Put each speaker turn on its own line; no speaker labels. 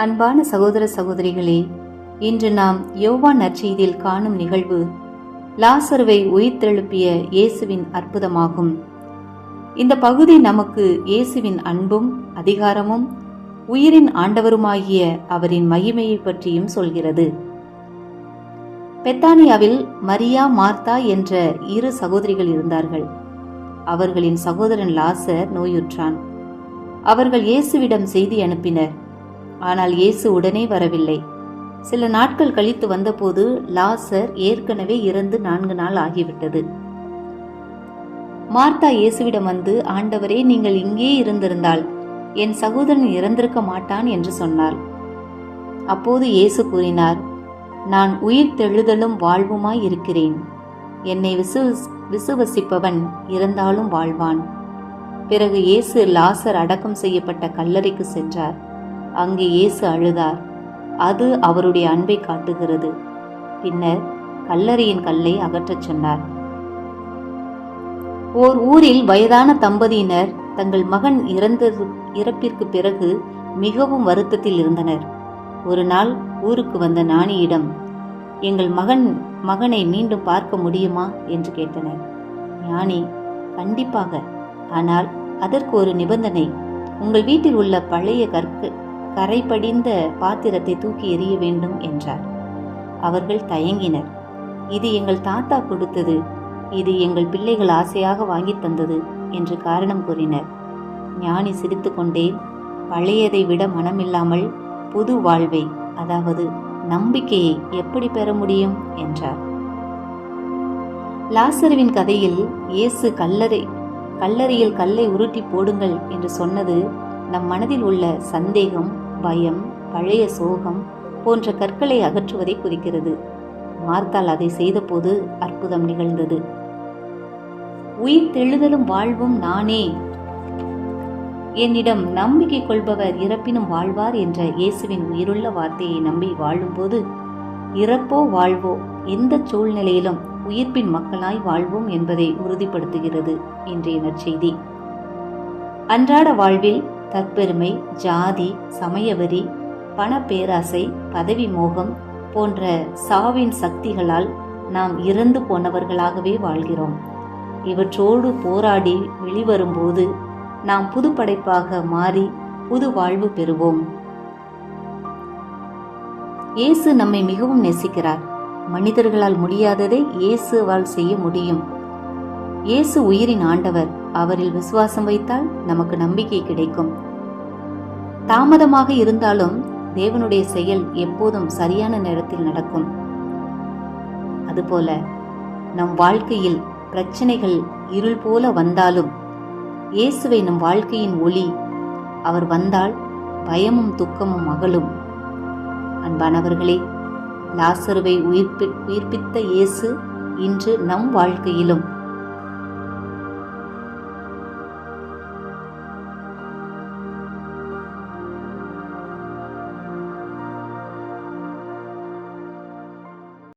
அன்பான சகோதர சகோதரிகளே, இன்று நாம் யோவான் நற்செய்தியில் காணும் நிகழ்வு லாசருவை உயிர்த்தெழுப்பிய இயேசுவின் அற்புதமாகும். இந்த பகுதி நமக்கு இயேசுவின் அன்பும் அதிகாரமும் உயிரின் ஆண்டவருமாகிய அவரின் மகிமையை பற்றியும் சொல்கிறது. பெத்தானியாவில் மரியா, மார்த்தா என்ற இரு சகோதரிகள் இருந்தார்கள். அவர்களின் சகோதரன் லாசர் நோயுற்றான். அவர்கள் இயேசுவிடம் செய்தி அனுப்பினர். ஆனால் இயேசு உடனே வரவில்லை. சில நாட்கள் கழித்து வந்தபோது லாசர் ஏற்கனவே இறந்து 4 நாள் ஆகிவிட்டது. மார்த்தா இயேசுவிடம் வந்து, ஆண்டவரே, நீங்கள் இங்கே இருந்திருந்தால் என் சகோதரன் இறந்திருக்க மாட்டான் என்று சொன்னார். அப்போது இயேசு கூறினார், நான் உயிர் தெழுதலும் வாழ்வுமாய் இருக்கிறேன். என்னை விசுவசிப்பவன் இறந்தாலும் வாழ்வான். பிறகு இயேசு லாசர் அடக்கம் செய்யப்பட்ட கல்லறைக்கு சென்றார். அங்கே இயேசு அழுதார். அது அவருடைய அன்பை காட்டுகிறது. பின்னர் கல்லறையின் கல்லை அகற்றச் சொன்னார். ஓர் ஊரில் வயதான தம்பதியினர் தங்கள் மகன் இறப்பிற்கு பிறகு மிகவும் வருத்தத்தில் இருந்தனர். ஒரு நாள் ஊருக்கு வந்த ஞானியிடம், எங்கள் மகனை மீண்டும் பார்க்க முடியுமா என்று கேட்டனர். ஞானி, கண்டிப்பாக, ஆனால் அதற்கு ஒரு நிபந்தனை. உங்கள் வீட்டில் உள்ள பழைய கரை படிந்த பாத்திரத்தை தூக்கி எறிய வேண்டும் என்றார். அவர்கள் தயங்கினர். இது எங்கள் தாத்தா கொடுத்தது, இது எங்கள் பிள்ளைகள் ஆசையாக வாங்கி தந்தது என்று காரணம் கூறினர். ஞானி சிரித்துக்கொண்டே, பழையதை விட மனமில்லாமல் புது வாழ்வை, அதாவது நம்பிக்கையை எப்படி பெற முடியும் என்றார். லாசருவின் கதையில் இயேசு கல்லறையில் கல்லை உருட்டி போடுங்கள் என்று சொன்னது நம் மனதில் உள்ள சந்தேகம், பயம், பழைய சோகம் போன்ற கற்களை அகற்றுவதை குறிக்கிறது. மார்த்தாள் அதை செய்தபோது அற்புதம் நிகழ்ந்தது. உயிர் தெழுதலும் வாழ்வும் நானே. என்னிடம் நம்பிக்கை கொள்பவர் இறப்பினும் வாழ்வார் என்ற இயேசுவின் உயிருள்ள வார்த்தையை நம்பி வாழும்போது இறப்போ வாழ்வோ எந்த சூழ்நிலையிலும் உயிர்ப்பின் மக்களாய் வாழ்வோம் என்பதை உறுதிப்படுத்துகிறது இன்றைய நற்செய்தி. அன்றாட வாழ்வில் தற்பெருமை, ஜாதி, சமயவெறி, பண பேராசை, பதவி மோகம் போன்ற சாவின் சக்திகளால் நாம் இறந்து போனவர்களாகவே வாழ்கிறோம். இவற்றோடு போராடி வெளிவரும்போது நாம் புது படைப்பாக மாறி புது வாழ்வு பெறுவோம். இயேசு நம்மை மிகவும் நேசிக்கிறார். மனிதர்களால் முடியாததை இயேசுவால் செய்ய முடியும். இயேசு உயிரின் ஆண்டவர். அவரில் விசுவாசம் வைத்தால் நமக்கு நம்பிக்கை கிடைக்கும். தாமதமாக இருந்தாலும் தேவனுடைய செயல் எப்போதும் சரியான நேரத்தில் நடக்கும். அதுபோல நம் வாழ்க்கையில் பிரச்சனைகள் இருள் போல வந்தாலும் இயேசுவை நம் வாழ்க்கையின் ஒளி. அவர் வந்தால் பயமும் துக்கமும் அகலும். அன்பானவர்களே, லாசருவை உயிர்ப்பித்த இயேசு இன்று நம் வாழ்க்கையிலும்